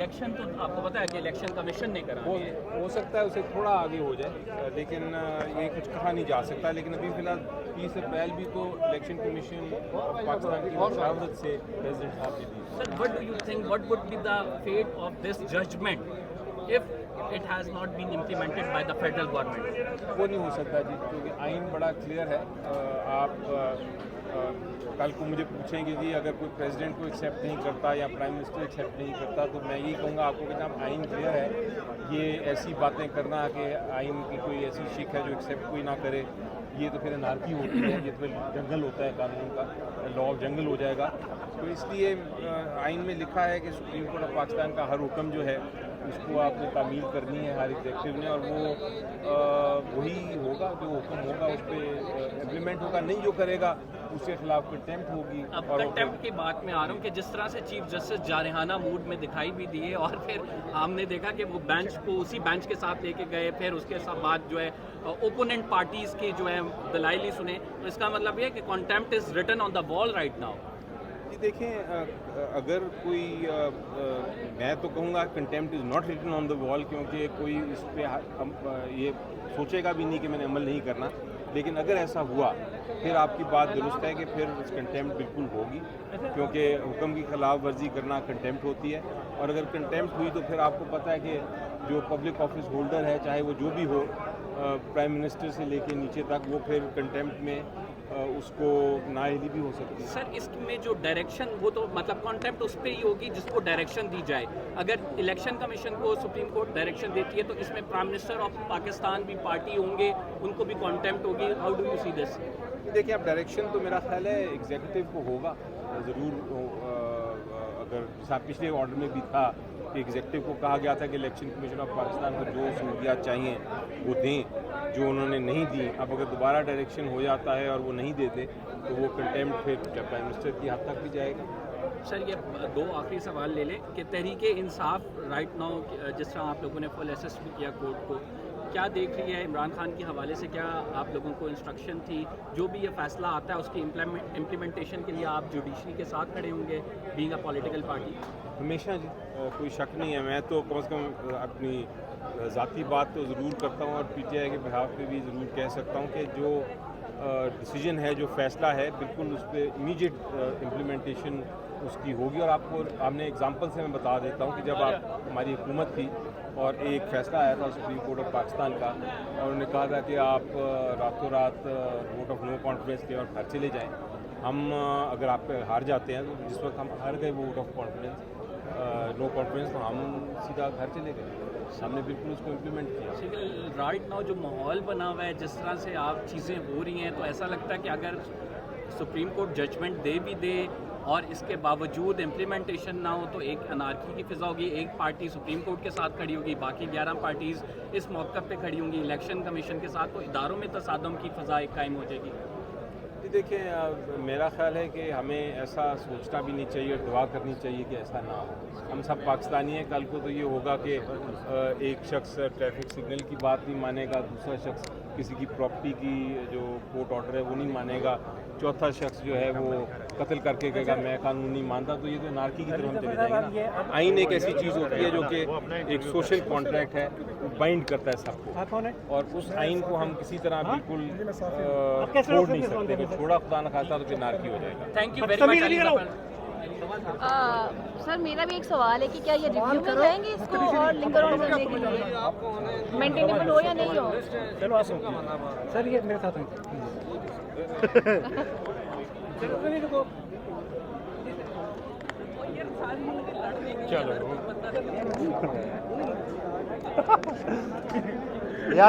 Election तो आपको पता है कि इलेक्शन कमीशन ने करा है। हो सकता है उसे थोड़ा आगे हो जाए, लेकिन ये कुछ कहा नहीं जा सकता। लेकिन अभी फिलहाल 30 अप्रैल भी तो इलेक्शन कमीशन पाकिस्तान की मशावरत से प्रेसिडेंट साहब ने दी। Sir, what do you think? What would be the fate of this judgment if it has not been implemented by the federal government? वो नहीं हो सकता जी, क्योंकि आइन बड़ा क्लियर है। आप कल को मुझे पूछेंगे कि अगर कोई प्रेसिडेंट को एक्सेप्ट नहीं करता या प्राइम मिनिस्टर एक्सेप्ट नहीं करता, तो मैं यही कहूँगा आपको कि जनाब आइन क्लियर है। ये ऐसी बातें करना कि आइन की कोई ऐसी शिक है जो एक्सेप्ट कोई ना करे, ये तो फिर अनारकी होती है, ये तो फिर जंगल होता है कानून का, लॉ ऑफ जंगल हो जाएगा। तो इसलिए आइन में लिखा है कि सुप्रीम कोर्ट ऑफ पाकिस्तान का हर हुक्म जो है उसको आपने तामील करनी है हर एग्जेक्टिव ने, और वो वही होगा जो हुक्म होगा उस पर इम्प्लीमेंट होगा। नहीं जो करेगा उसके खिलाफ कंटेम्प्ट होगी। अब कंटेम्प्ट की बात में आ रहा हूँ कि जिस तरह से चीफ जस्टिस जारहाना मूड में दिखाई भी दिए और फिर हमने देखा कि वो बेंच को उसी बेंच के साथ लेके गए, फिर उसके साथ बाद जो है ओपोनेंट पार्टीज़ के जो है दलाइल ही सुने, तो इसका मतलब ये है कि contempt is written on the wall right now. जी देखें, अगर कोई मैं तो कहूँगा contempt is not written on the wall, क्योंकि कोई इस पर ये सोचेगा भी नहीं कि मैंने अमल नहीं करना। लेकिन अगर ऐसा हुआ फिर आपकी बात दुरुस्त है कि फिर कंटेम्प्ट बिल्कुल होगी, क्योंकि हुक्म की खिलाफ वर्जी करना कंटेम्प्ट होती है। और अगर कंटेम्प्ट हुई तो फिर आपको पता है कि जो पब्लिक ऑफिस होल्डर है, चाहे वो जो भी हो, प्राइम मिनिस्टर से लेके नीचे तक, वो फिर कंटेम्प्ट में उसको नाअहली भी हो सकती है। सर इसमें जो डायरेक्शन, वो तो मतलब कॉन्टेम्प्ट उस पर ही होगी जिसको डायरेक्शन दी जाए। अगर इलेक्शन कमीशन को सुप्रीम कोर्ट डायरेक्शन देती है तो इसमें प्राइम मिनिस्टर ऑफ पाकिस्तान भी पार्टी होंगे, उनको भी कॉन्टेम्प्ट होगी। How do you see this? देखिए, अब डायरेक्शन तो मेरा ख्याल है एग्जीक्यूटिव को होगा ज़रूर। अगर जैसा पिछले ऑर्डर में भी था कि एग्जीक्यूटिव को कहा गया था कि इलेक्शन कमीशन ऑफ पाकिस्तान को जो सहूलियात चाहिए वो दें, जो उन्होंने नहीं दी। अब अगर दोबारा डायरेक्शन हो जाता है और वो नहीं देते तो वो कंटेम्प्ट फिर प्राइम मिनिस्टर की हद तक भी जाएगा। सर ये दो आखिरी सवाल ले लें कि तहरीक इंसाफ राइट नाउ, जिस तरह आप लोगों ने फुल असेस भी किया कोर्ट को, क्या देख रही है इमरान खान के हवाले से? क्या आप लोगों को इंस्ट्रक्शन थी जो भी ये फैसला आता है उसकी इम्प्लीमेंटेशन के लिए आप जुडिशरी के साथ खड़े होंगे बीइंग अ पॉलिटिकल पार्टी? हमेशा जी, कोई शक नहीं है। मैं तो कम से कम अपनी ज़ाती बात तो ज़रूर करता हूँ और पीटीआई के बिहाफ पे भी ज़रूर कह सकता हूँ कि जो डिसीजन है, जो फ़ैसला है, बिल्कुल उस पर इमीडिएट इम्प्लीमेंटेशन उसकी होगी। और आपको हमने एग्जांपल से मैं बता देता हूँ कि जब हमारी हुकूमत थी और एक फ़ैसला आया था सुप्रीम कोर्ट ऑफ पाकिस्तान का, और उन्होंने कहा था कि आप रातों रात वोट ऑफ नो कॉन्फिडेंस के और घर चले जाएँ। हम अगर आप हार जाते हैं, तो जिस वक्त हम हार गए vote of confidence no confidence, तो हम सीधा घर चले गए। हमने बिल्कुल उसको इम्प्लीमेंट किया। राइट नाउ जो माहौल बना हुआ है, जिस तरह से आप चीज़ें हो रही हैं, तो ऐसा लगता है कि अगर सुप्रीम कोर्ट जजमेंट दे भी दे और इसके बावजूद इम्प्लीमेंटेशन ना हो तो एक अनार्की की फिजा होगी। एक पार्टी सुप्रीम कोर्ट के साथ खड़ी होगी, बाकी 11 पार्टीज़ इस मौक़िफ़ पे खड़ी होंगी इलेक्शन कमीशन के साथ, तो इदारों में तसादम की फ़ज़ा एक कायम हो जाएगी। जी देखिए, मेरा ख्याल है कि हमें ऐसा सोचना भी नहीं चाहिए, दुआ करनी चाहिए कि ऐसा ना हो। हम सब पाकिस्तानी हैं। कल को तो ये होगा कि एक शख्स ट्रैफिक सिग्नल की बात नहीं मानेगा, दूसरा शख्स किसी की प्रॉपर्टी की जो कोर्ट ऑर्डर है वो नहीं मानेगा, चौथा शख्स जो है वो कत्ल करके कहेगा मैं कानून नहीं मानता। तो ये तो नारकी की तरफ हम चले जाएंगे ना। आइन एक ऐसी चीज़ होती है जो कि एक सोशल कॉन्ट्रैक्ट है, बाइंड करता है सबको, और उस आइन को हम किसी तरह बिल्कुल छोड़ नहीं सकते। अगर छोड़ा खुदा न खास्ता तो फिर नारकी हो जाएगा। Thank you very much. Sir मेरा भी एक सवाल है कि क्या ये रिव्यू में जाएंगे इसको और लिंगर ऑन करने के लिए मेंटेनेबल हो या नहीं हो? चलो आ सर, ये मेरे साथ चलो